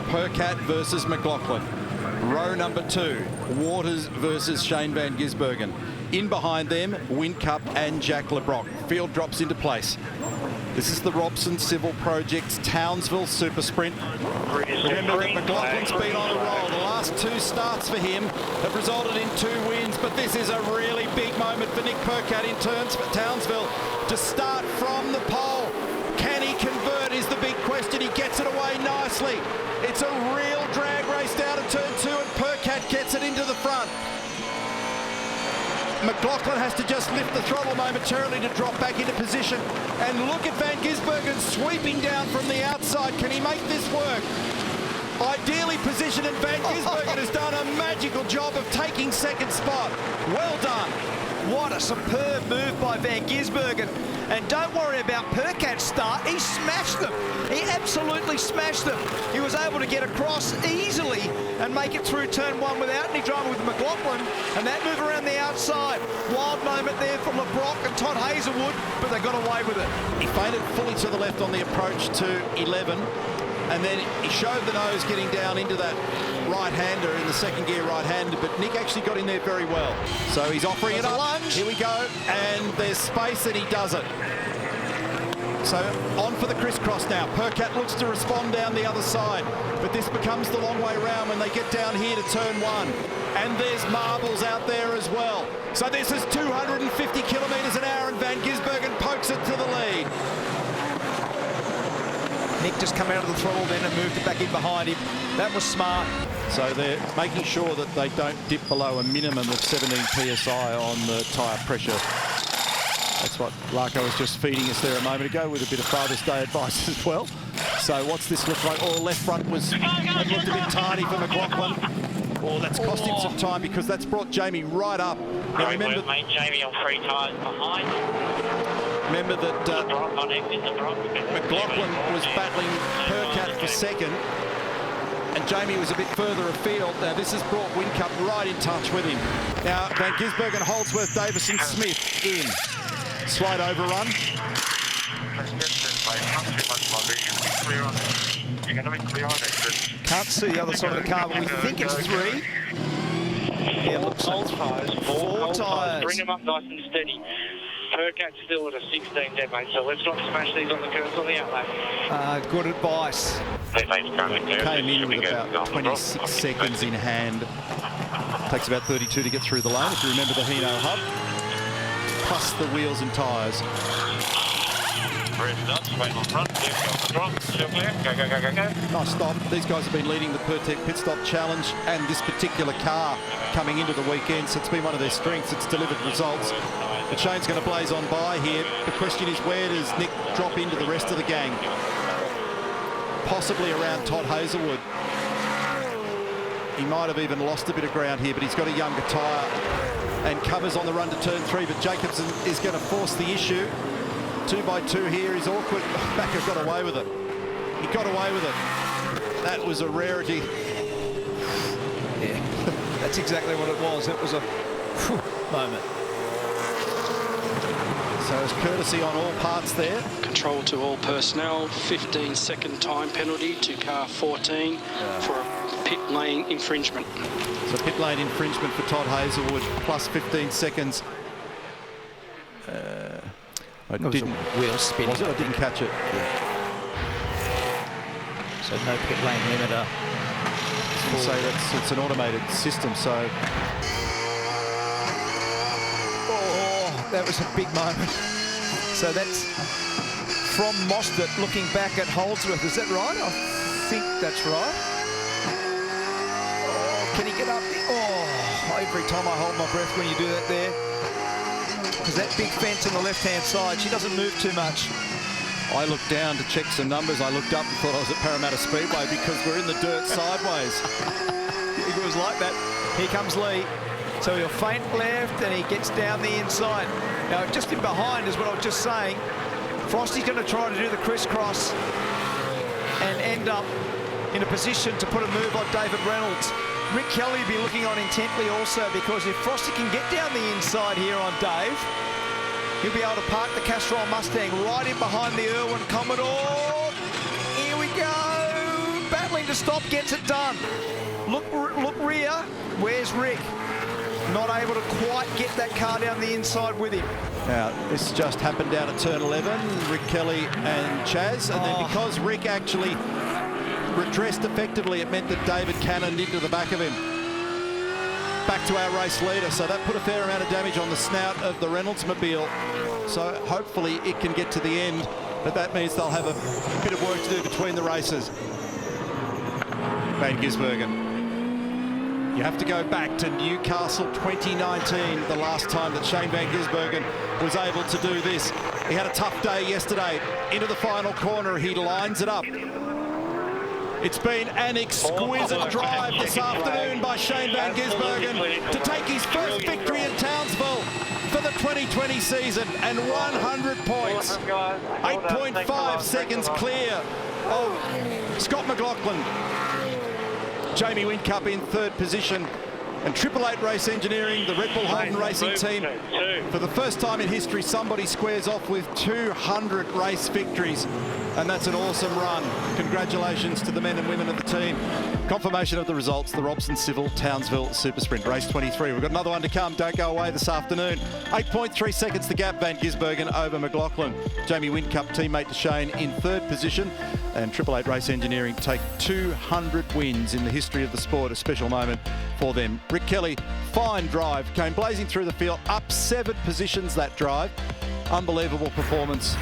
Percat versus McLaughlin. Row number 2, Waters versus Shane Van Gisbergen. In behind them, Whincup and Jack LeBrock. Field drops into place. This is the Robson Civil Project's Townsville Supersprint. Remember that McLaughlin's been on a roll. The last 2 starts for him have resulted in 2 wins, but this is a really big moment for Nick Percat in turns for Townsville to start from the pole. Can he convert is the big question. He gets it away nicely. It's a real drag race down to turn 2, and Percat gets it into the front. McLaughlin has to just lift the throttle momentarily to drop back into position. And look at Van Gisbergen sweeping down from the outside. Can he make this work? Ideally positioned, and Van Gisbergen has done a magical job of taking second spot. Well done. What a superb move by Van Gisbergen. And don't worry about Percat's start. He smashed them. He absolutely smashed them. He was able to get across easily and make it through turn 1 without any drama with McLaughlin. And that move around the outside. Wild moment there for LeBrock and Todd Hazelwood, but they got away with it. He faded fully to the left on the approach to 11. And then he showed the nose getting down into that right-hander in the second gear right-hander, but Nick actually got in there very well. So he's offering it up. Lunge. Here we go, and there's space and he does it. So on for the crisscross now. Percat looks to respond down the other side, but this becomes the long way round when they get down here to turn 1. And there's marbles out there as well. So this is 250 kilometres an hour, and Van Gisbergen pokes it to the lead. Nick just come out of the throttle then and moved it back in behind him. That was smart. So they're making sure that they don't dip below a minimum of 17 psi on the tyre pressure. That's what Larko was just feeding us there a moment ago with a bit of Father's Day advice as well. So what's this look like? Oh, left front was that looked a bit tardy for McLaughlin. Oh, that's cost him some time because that's brought Jamie right up. Now remember, Jamie on 3 tyres behind. Remember that McLaughlin was battling Percat for second, and Jamie was a bit further afield. Now this has brought Whincup right in touch with him. Now Van Gisbergen, Holdsworth, Davison, Smith in. Slight overrun. Can't see the other side of the car, but we think it's 3. Yeah, looks like 4 tyres. Bring them up nice and steady. Percat's still at a 16 dead, mate, so let's not smash these on the curves on the outlap. Good advice. Came in with about 26 seconds in hand. Takes about 32 to get through the lane, if you remember the Hino hub. Plus the wheels and tyres. Nice stop. These guys have been leading the Pertec Pit Stop Challenge and this particular car coming into the weekend, so it's been one of their strengths. It's delivered results. But Shane's going to blaze on by here. The question is, where does Nick drop into the rest of the gang? Possibly around Todd Hazelwood. He might have even lost a bit of ground here, but he's got a younger tyre and covers on the run to turn 3. But Jacobson is going to force the issue. 2 by 2 here is awkward. Backer got away with it. He got away with it. That was a rarity. Yeah, that's exactly what it was. It was a moment. So it's courtesy on all parts there. Control to all personnel, 15-second time penalty to car 14 for a pit lane infringement. So pit lane infringement for Todd Hazelwood, plus 15 seconds. I didn't. Wheel spinning. Was it? I didn't catch it. Yeah. So no pit lane limiter. So it's an automated system, so... That was a big moment. So that's from Mostert looking back at Holdsworth. Is that right? I think that's right. Oh, can he get up? Oh, every time I hold my breath when you do that there. Because that big fence on the left-hand side, she doesn't move too much. I looked down to check some numbers. I looked up and thought I was at Parramatta Speedway because we're in the dirt sideways. It was like that. Here comes Lee. So he'll feint left and he gets down the inside. Now, just in behind is what I was just saying. Frosty's going to try to do the crisscross and end up in a position to put a move on David Reynolds. Rick Kelly will be looking on intently also, because if Frosty can get down the inside here on Dave, he'll be able to park the Castrol Mustang right in behind the Irwin Commodore. Here we go. Battling to stop, gets it done. Look rear, where's Rick? Not able to quite get that car down the inside with him. Now, this just happened down at turn 11, Rick Kelly and Chaz, and then because Rick actually redressed effectively, it meant that David cannoned into the back of him. Back to our race leader, so that put a fair amount of damage on the snout of the Reynolds-mobile. So hopefully it can get to the end, but that means they'll have a bit of work to do between the races. Van Gisbergen. You have to go back to Newcastle 2019, the last time that Shane Van Gisbergen was able to do this. He had a tough day yesterday. Into the final corner, he lines it up. It's been an exquisite drive this afternoon by Shane Van Gisbergen to take his first victory in Townsville for the 2020 season, and 100 points. 8.5 seconds clear of Scott McLaughlin. Jamie Whincup in third position, and 888 Race Engineering, the Red Bull Holden Racing team, for the first time in history, somebody squares off with 200 race victories, and that's an awesome run. Congratulations to the men and women of the team. Confirmation of the results, the Robson Civil Townsville Supersprint, race 23. We've got another one to come. Don't go away this afternoon. 8.3 seconds the gap, Van Gisbergen over McLaughlin. Jamie Whincup, teammate to Shane, in third position, and 888 Race Engineering take 200 wins in the history of the sport. A special moment for them. Rick Kelly, fine drive, came blazing through the field, up 7 positions that drive. Unbelievable performance